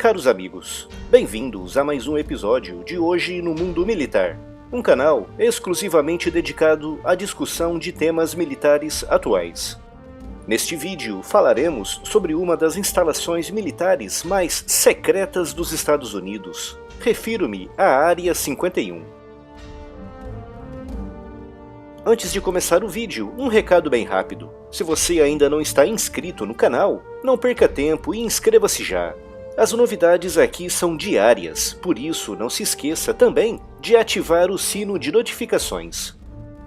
Caros amigos, bem-vindos a mais um episódio de Hoje no Mundo Militar, um canal exclusivamente dedicado à discussão de temas militares atuais. Neste vídeo falaremos sobre uma das instalações militares mais secretas dos Estados Unidos. Refiro-me à Área 51. Antes de começar o vídeo, um recado bem rápido. Se você ainda não está inscrito no canal, não perca tempo e inscreva-se já. As novidades aqui são diárias, por isso não se esqueça também de ativar o sino de notificações.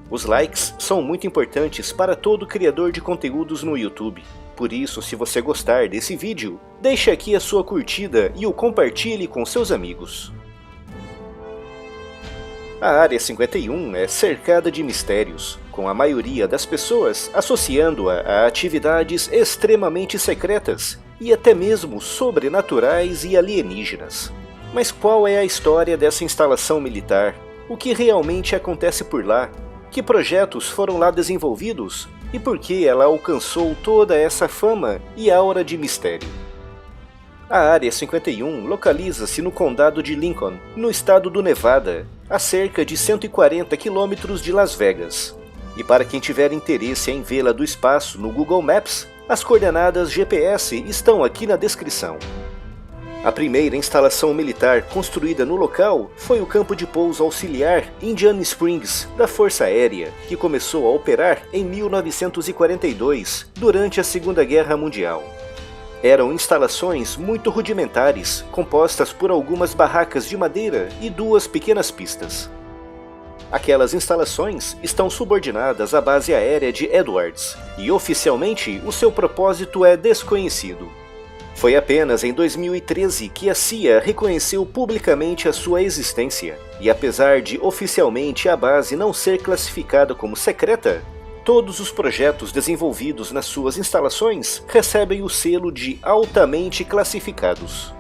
Os likes são muito importantes para todo criador de conteúdos no YouTube. Por isso, se você gostar desse vídeo, deixe aqui a sua curtida e o compartilhe com seus amigos. A Área 51 é cercada de mistérios, com a maioria das pessoas associando-a a atividades extremamente secretas e até mesmo sobrenaturais e alienígenas. Mas qual é a história dessa instalação militar? O que realmente acontece por lá? Que projetos foram lá desenvolvidos? E por que ela alcançou toda essa fama e aura de mistério? A Área 51 localiza-se no condado de Lincoln, no estado do Nevada, a cerca de 140 quilômetros de Las Vegas. E para quem tiver interesse em vê-la do espaço no Google Maps, as coordenadas GPS estão aqui na descrição. A primeira instalação militar construída no local foi o campo de pouso auxiliar Indian Springs da Força Aérea, que começou a operar em 1942, durante a Segunda Guerra Mundial. Eram instalações muito rudimentares, compostas por algumas barracas de madeira e duas pequenas pistas. Aquelas instalações estão subordinadas à base aérea de Edwards, e oficialmente o seu propósito é desconhecido. Foi apenas em 2013 que a CIA reconheceu publicamente a sua existência, e apesar de oficialmente a base não ser classificada como secreta, todos os projetos desenvolvidos nas suas instalações recebem o selo de altamente classificados.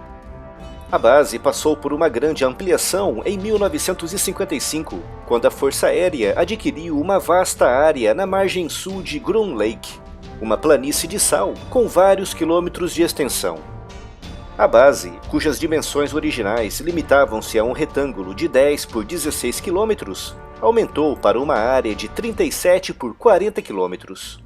A base passou por uma grande ampliação em 1955, quando a Força Aérea adquiriu uma vasta área na margem sul de Groom Lake, uma planície de sal com vários quilômetros de extensão. A base, cujas dimensões originais limitavam-se a um retângulo de 10 por 16 quilômetros, aumentou para uma área de 37 por 40 quilômetros.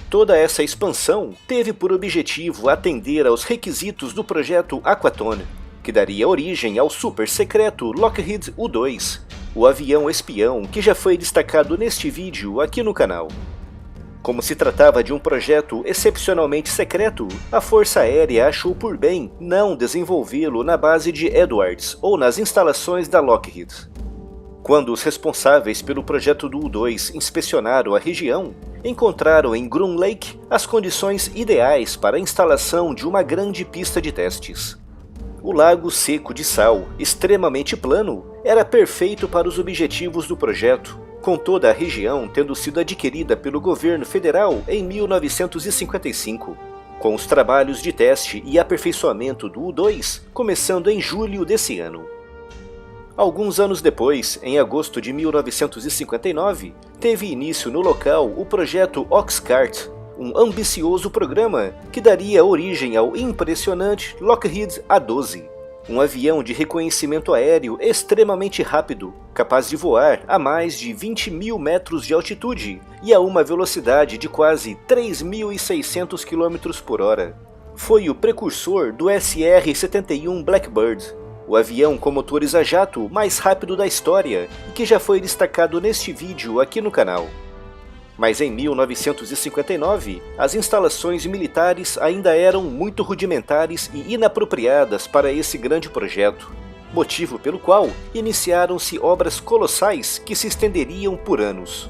Toda essa expansão teve por objetivo atender aos requisitos do projeto Aquaton, que daria origem ao super secreto Lockheed U-2, o avião espião que já foi destacado neste vídeo aqui no canal. Como se tratava de um projeto excepcionalmente secreto, a Força Aérea achou por bem não desenvolvê-lo na base de Edwards ou nas instalações da Lockheed. Quando os responsáveis pelo projeto do U-2 inspecionaram a região, encontraram em Groom Lake as condições ideais para a instalação de uma grande pista de testes. O lago seco de sal, extremamente plano, era perfeito para os objetivos do projeto, com toda a região tendo sido adquirida pelo governo federal em 1955, com os trabalhos de teste e aperfeiçoamento do U-2 começando em julho desse ano. Alguns anos depois, em agosto de 1959, teve início no local o projeto Oxcart, um ambicioso programa que daria origem ao impressionante Lockheed A-12, um avião de reconhecimento aéreo extremamente rápido, capaz de voar a mais de 20 mil metros de altitude e a uma velocidade de quase 3.600 km por hora. Foi o precursor do SR-71 Blackbird, o avião com motores a jato mais rápido da história e que já foi destacado neste vídeo aqui no canal. Mas em 1959, as instalações militares ainda eram muito rudimentares e inapropriadas para esse grande projeto, motivo pelo qual iniciaram-se obras colossais que se estenderiam por anos.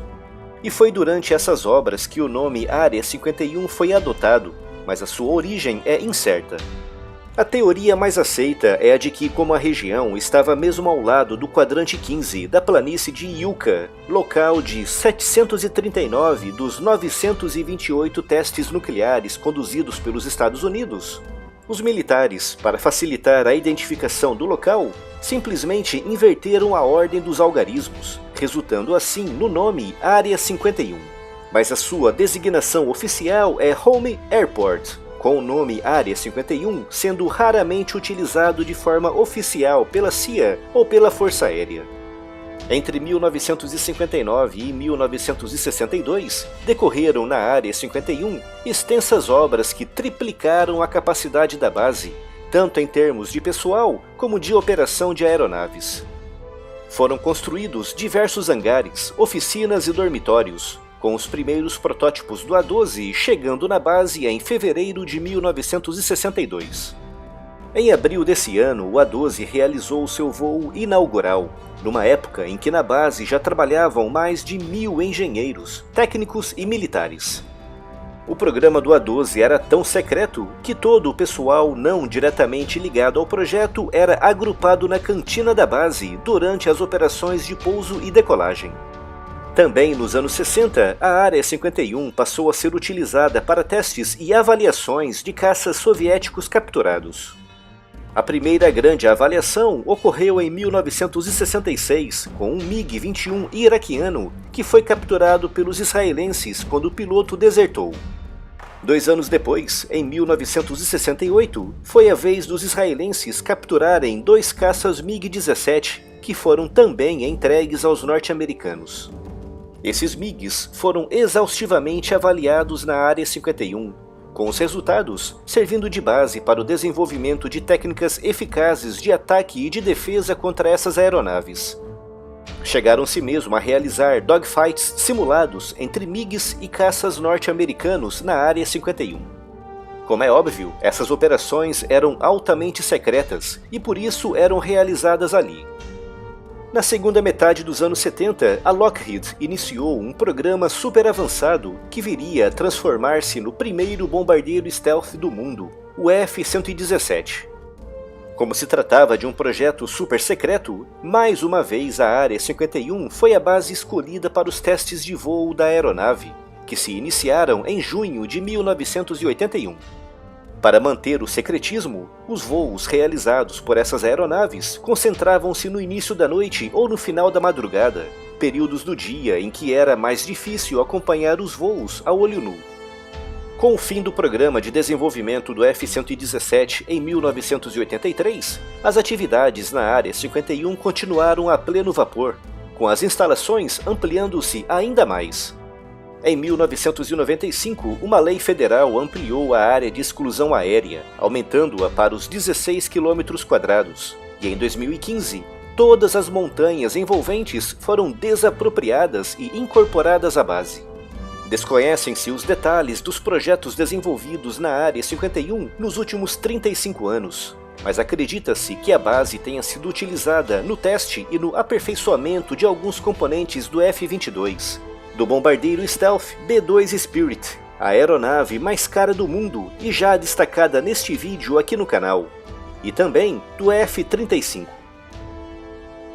E foi durante essas obras que o nome Área 51 foi adotado, mas a sua origem é incerta. A teoria mais aceita é a de que, como a região estava mesmo ao lado do quadrante 15 da planície de Yucca, local de 739 dos 928 testes nucleares conduzidos pelos Estados Unidos, os militares, para facilitar a identificação do local, simplesmente inverteram a ordem dos algarismos, resultando assim no nome Área 51. Mas a sua designação oficial é Home Airport, com o nome Área 51 sendo raramente utilizado de forma oficial pela CIA ou pela Força Aérea. Entre 1959 e 1962, decorreram na Área 51 extensas obras que triplicaram a capacidade da base, tanto em termos de pessoal como de operação de aeronaves. Foram construídos diversos hangares, oficinas e dormitórios, com os primeiros protótipos do A-12 chegando na base em fevereiro de 1962. Em abril desse ano, o A-12 realizou seu voo inaugural, numa época em que na base já trabalhavam mais de 1.000 engenheiros, técnicos e militares. O programa do A-12 era tão secreto que todo o pessoal não diretamente ligado ao projeto era agrupado na cantina da base durante as operações de pouso e decolagem. Também nos anos 60, a Área 51 passou a ser utilizada para testes e avaliações de caças soviéticos capturados. A primeira grande avaliação ocorreu em 1966, com um MiG-21 iraquiano que foi capturado pelos israelenses quando o piloto desertou. 2 anos depois, em 1968, foi a vez dos israelenses capturarem 2 caças MiG-17, que foram também entregues aos norte-americanos. Esses MiGs foram exaustivamente avaliados na Área 51, com os resultados servindo de base para o desenvolvimento de técnicas eficazes de ataque e de defesa contra essas aeronaves. Chegaram-se mesmo a realizar dogfights simulados entre MiGs e caças norte-americanos na Área 51. Como é óbvio, essas operações eram altamente secretas e por isso eram realizadas ali. Na segunda metade dos anos 70, a Lockheed iniciou um programa super avançado que viria a transformar-se no primeiro bombardeiro stealth do mundo, o F-117. Como se tratava de um projeto super secreto, mais uma vez a Área 51 foi a base escolhida para os testes de voo da aeronave, que se iniciaram em junho de 1981. Para manter o secretismo, os voos realizados por essas aeronaves concentravam-se no início da noite ou no final da madrugada, períodos do dia em que era mais difícil acompanhar os voos a olho nu. Com o fim do programa de desenvolvimento do F-117 em 1983, as atividades na Área 51 continuaram a pleno vapor, com as instalações ampliando-se ainda mais. Em 1995, uma lei federal ampliou a área de exclusão aérea, aumentando-a para os 16 km², e em 2015, todas as montanhas envolventes foram desapropriadas e incorporadas à base. Desconhecem-se os detalhes dos projetos desenvolvidos na Área 51 nos últimos 35 anos, mas acredita-se que a base tenha sido utilizada no teste e no aperfeiçoamento de alguns componentes do F-22, do bombardeiro stealth B-2 Spirit, a aeronave mais cara do mundo e já destacada neste vídeo aqui no canal, e também do F-35.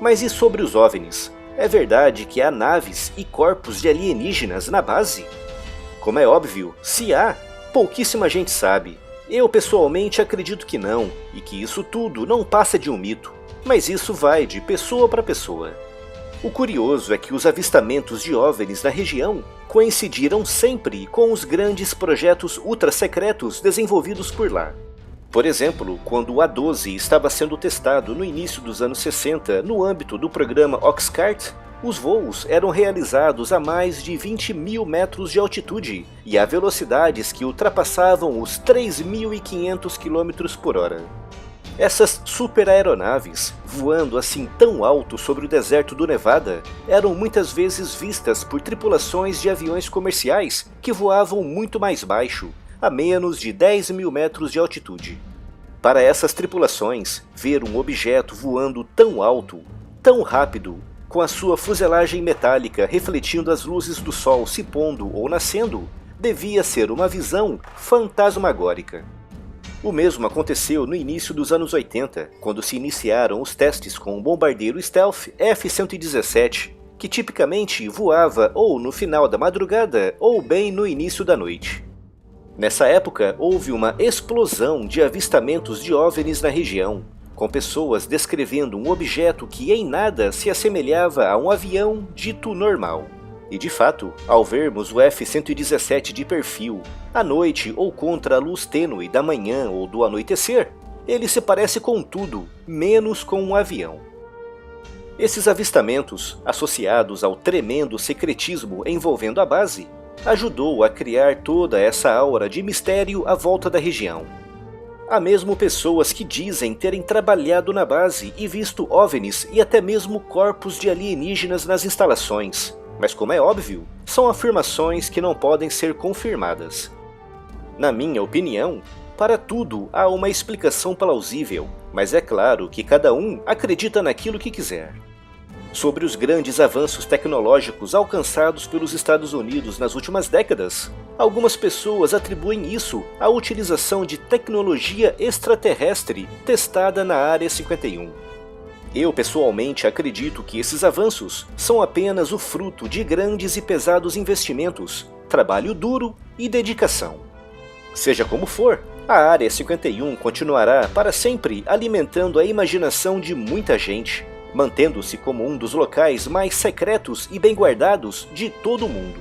Mas e sobre os OVNIs? É verdade que há naves e corpos de alienígenas na base? Como é óbvio, se há, pouquíssima gente sabe. Eu pessoalmente acredito que não, e que isso tudo não passa de um mito, mas isso vai de pessoa para pessoa. O curioso é que os avistamentos de OVNIs na região coincidiram sempre com os grandes projetos ultra-secretos desenvolvidos por lá. Por exemplo, quando o A-12 estava sendo testado no início dos anos 60 no âmbito do programa Oxcart, os voos eram realizados a mais de 20.000 metros de altitude e a velocidades que ultrapassavam os 3.500 km/h. Essas superaeronaves, voando assim tão alto sobre o deserto do Nevada, eram muitas vezes vistas por tripulações de aviões comerciais que voavam muito mais baixo, a menos de 10.000 metros de altitude. Para essas tripulações, ver um objeto voando tão alto, tão rápido, com a sua fuselagem metálica refletindo as luzes do sol se pondo ou nascendo, devia ser uma visão fantasmagórica. O mesmo aconteceu no início dos anos 80, quando se iniciaram os testes com o bombardeiro stealth F-117, que tipicamente voava ou no final da madrugada ou bem no início da noite. Nessa época, houve uma explosão de avistamentos de OVNIs na região, com pessoas descrevendo um objeto que em nada se assemelhava a um avião dito normal. E de fato, ao vermos o F-117 de perfil, à noite ou contra a luz tênue da manhã ou do anoitecer, ele se parece com tudo, menos com um avião. Esses avistamentos, associados ao tremendo secretismo envolvendo a base, ajudou a criar toda essa aura de mistério à volta da região. Há mesmo pessoas que dizem terem trabalhado na base e visto OVNIs e até mesmo corpos de alienígenas nas instalações, mas como é óbvio, são afirmações que não podem ser confirmadas. Na minha opinião, para tudo há uma explicação plausível, mas é claro que cada um acredita naquilo que quiser. Sobre os grandes avanços tecnológicos alcançados pelos Estados Unidos nas últimas décadas, algumas pessoas atribuem isso à utilização de tecnologia extraterrestre testada na Área 51. Eu pessoalmente acredito que esses avanços são apenas o fruto de grandes e pesados investimentos, trabalho duro e dedicação. Seja como for, a Área 51 continuará para sempre alimentando a imaginação de muita gente, mantendo-se como um dos locais mais secretos e bem guardados de todo o mundo.